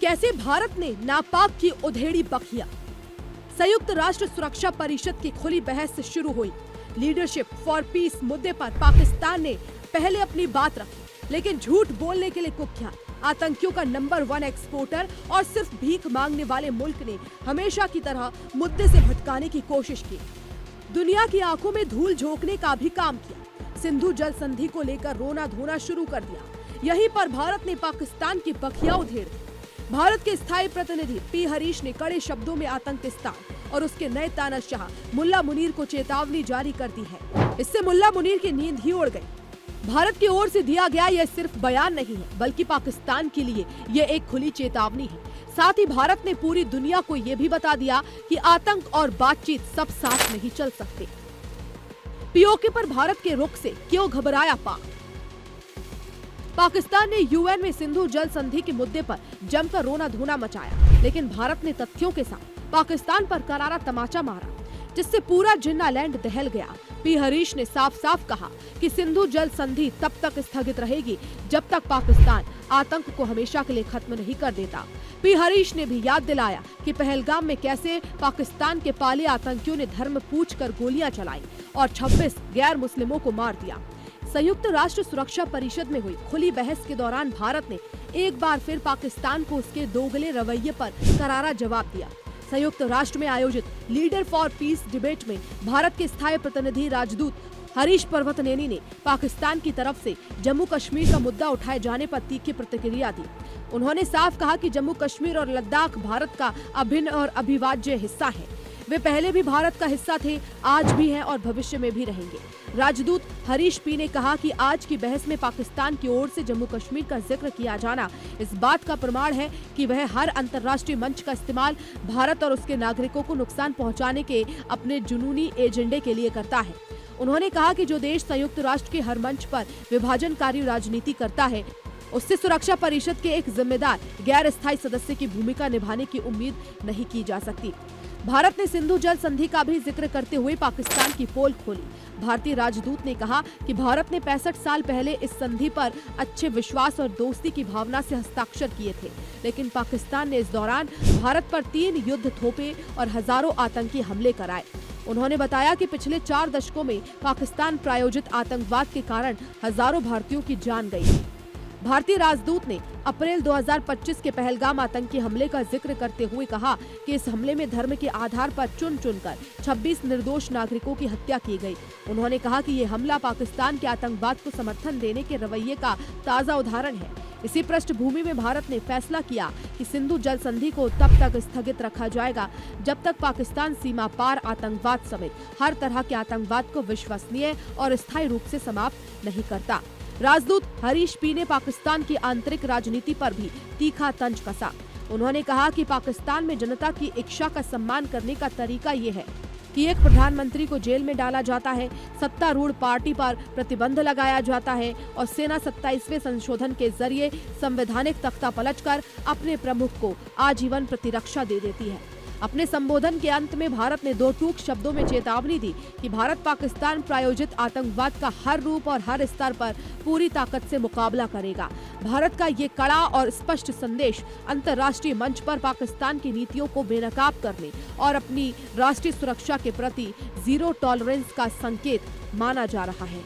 कैसे भारत ने नापाक की उधेड़ी बखिया। संयुक्त राष्ट्र सुरक्षा परिषद की खुली बहस शुरू हुई। लीडरशिप फॉर पीस मुद्दे पर पाकिस्तान ने पहले अपनी बात रखी, लेकिन झूठ बोलने के लिए कुख्यात, आतंकियों का नंबर 1 एक्सपोर्टर और सिर्फ भीख मांगने वाले मुल्क ने हमेशा की तरह मुद्दे से भटकाने की कोशिश की। दुनिया की आंखों में धूल झोंकने का भी काम किया। सिंधु जल संधि को लेकर रोना धोना शुरू कर दिया। यहीं पर भारत ने पाकिस्तान की बखिया उधेड़ दी। भारत के स्थायी प्रतिनिधि पी हरीश ने कड़े शब्दों में आतंकिस्तान और उसके नए तानाशाह मुल्ला मुनीर को चेतावनी जारी कर दी है। इससे मुल्ला मुनीर की नींद ही उड़ गई। भारत की ओर से दिया गया यह सिर्फ बयान नहीं है, बल्कि पाकिस्तान के लिए यह एक खुली चेतावनी है। साथ ही भारत ने पूरी दुनिया को यह भी बता दिया कि आतंक और बातचीत सब साथ नहीं चल सकते। पीओके पर भारत के रुख से क्यों घबराया पाक? पाकिस्तान ने यूएन में सिंधु जल संधि के मुद्दे पर जमकर रोना धोना मचाया, लेकिन भारत ने तथ्यों के साथ पाकिस्तान पर करारा तमाचा मारा, जिससे पूरा जिन्नालैंड दहल गया। पी हरीश ने साफ साफ कहा कि सिंधु जल संधि तब तक स्थगित रहेगी जब तक पाकिस्तान आतंक को हमेशा के लिए खत्म नहीं कर देता। पी हरीश ने भी याद दिलाया कि पहलगाम में कैसे पाकिस्तान के पाले आतंकियों ने धर्म पूछकर गोलियां चलाई और 26 गैर मुस्लिमों को मार दिया। संयुक्त राष्ट्र सुरक्षा परिषद में हुई खुली बहस के दौरान भारत ने एक बार फिर पाकिस्तान को उसके दोगले रवैये पर करारा जवाब दिया। संयुक्त राष्ट्र में आयोजित लीडर फॉर पीस डिबेट में भारत के स्थायी प्रतिनिधि राजदूत हरीश पर्वतनेनी ने पाकिस्तान की तरफ से जम्मू कश्मीर का मुद्दा उठाए जाने पर तीखी प्रतिक्रिया दी। उन्होंने साफ कहा कि जम्मू कश्मीर और लद्दाख भारत का अभिन्न और अविभाज्य हिस्सा है। वे पहले भी भारत का हिस्सा थे, आज भी हैं और भविष्य में भी रहेंगे। राजदूत हरीश पी ने कहा कि आज की बहस में पाकिस्तान की ओर से जम्मू कश्मीर का जिक्र किया जाना इस बात का प्रमाण है कि वह हर अंतर्राष्ट्रीय मंच का इस्तेमाल भारत और उसके नागरिकों को नुकसान पहुंचाने के अपने जुनूनी एजेंडे के लिए करता है। उन्होंने कहा कि जो देश संयुक्त राष्ट्र के हर मंच पर विभाजनकारी राजनीति करता है, उससे सुरक्षा परिषद के एक जिम्मेदार गैर स्थायी सदस्य की भूमिका निभाने की उम्मीद नहीं की जा सकती। भारत ने सिंधु जल संधि का भी जिक्र करते हुए पाकिस्तान की पोल खोली। भारतीय राजदूत ने कहा कि भारत ने 65 साल पहले इस संधि पर अच्छे विश्वास और दोस्ती की भावना से हस्ताक्षर किए थे, लेकिन पाकिस्तान ने इस दौरान भारत पर 3 युद्ध थोपे और हजारों आतंकी हमले कराए। उन्होंने बताया कि पिछले 4 दशकों में पाकिस्तान प्रायोजित आतंकवाद के कारण हजारों भारतीयों की जान गई। भारतीय राजदूत ने अप्रैल 2025 के पहलगाम आतंकी हमले का जिक्र करते हुए कहा कि इस हमले में धर्म के आधार पर चुनकर 26 निर्दोष नागरिकों की हत्या की गई। उन्होंने कहा कि ये हमला पाकिस्तान के आतंकवाद को समर्थन देने के रवैये का ताज़ा उदाहरण है। इसी पृष्ठभूमि में भारत ने फैसला किया कि सिंधु जल संधि को तब तक स्थगित रखा जाएगा जब तक पाकिस्तान सीमा पार आतंकवाद समेत हर तरह के आतंकवाद को विश्वसनीय और स्थायी रूप से समाप्त नहीं करता। राजदूत हरीश पी ने पाकिस्तान की आंतरिक राजनीति पर भी तीखा तंज कसा। उन्होंने कहा कि पाकिस्तान में जनता की इच्छा का सम्मान करने का तरीका ये है कि एक प्रधानमंत्री को जेल में डाला जाता है, सत्तारूढ़ पार्टी पर प्रतिबंध लगाया जाता है और सेना 27वें संशोधन के जरिए संवैधानिक तख्ता पलटकर अपने प्रमुख को आजीवन प्रतिरक्षा दे देती है। अपने संबोधन के अंत में भारत ने 2 टूक शब्दों में चेतावनी दी कि भारत पाकिस्तान प्रायोजित आतंकवाद का हर रूप और हर स्तर पर पूरी ताकत से मुकाबला करेगा। भारत का ये कड़ा और स्पष्ट संदेश अंतर्राष्ट्रीय मंच पर पाकिस्तान की नीतियों को बेनकाब करने और अपनी राष्ट्रीय सुरक्षा के प्रति जीरो टॉलरेंस का संकेत माना जा रहा है।